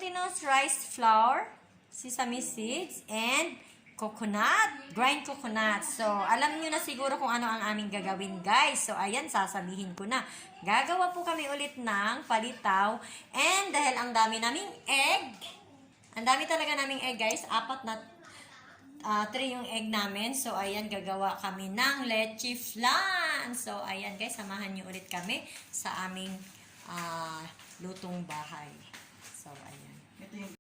glutinous rice flour, sesame seeds, and coconut, grind coconut. So, alam nyo na siguro kung ano ang aming gagawin, guys. So, ayan, sasabihin ko na. Gagawa po kami ulit ng palitaw. And dahil ang dami naming egg, ang dami talaga naming egg, guys. 4 na 3 yung egg namin. So, ayan, gagawa kami ng leche flan. So, ayan, guys, samahan nyo ulit kami sa aming lutong bahay. So, ayan. Ito yung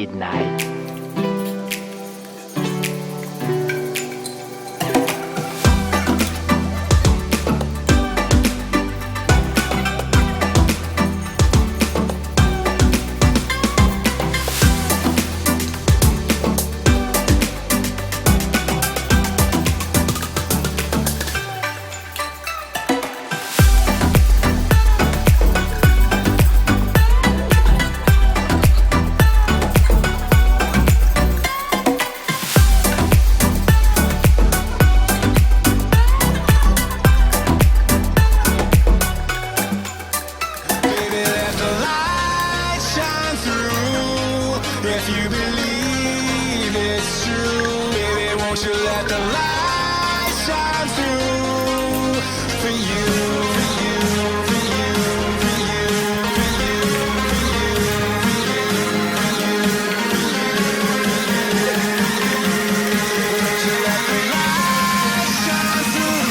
midnight. Baby, let the light shine through. If you believe it's true, baby, won't you let the light shine through for you, for you, for you, for you, for you, for you, for you, won't you let the light shine through?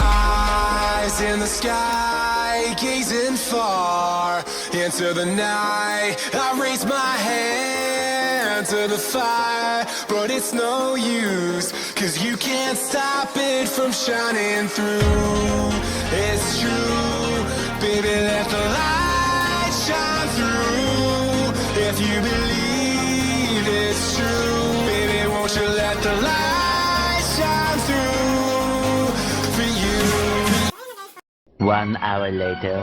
Eyes in the sky, gazing far into the night. I raise my hand to the fire, but it's no use, 'cause you can't stop it from shining through. It's true, baby, let the light shine through. If you believe it's true, baby, won't you let the light shine through for you? 1 hour later.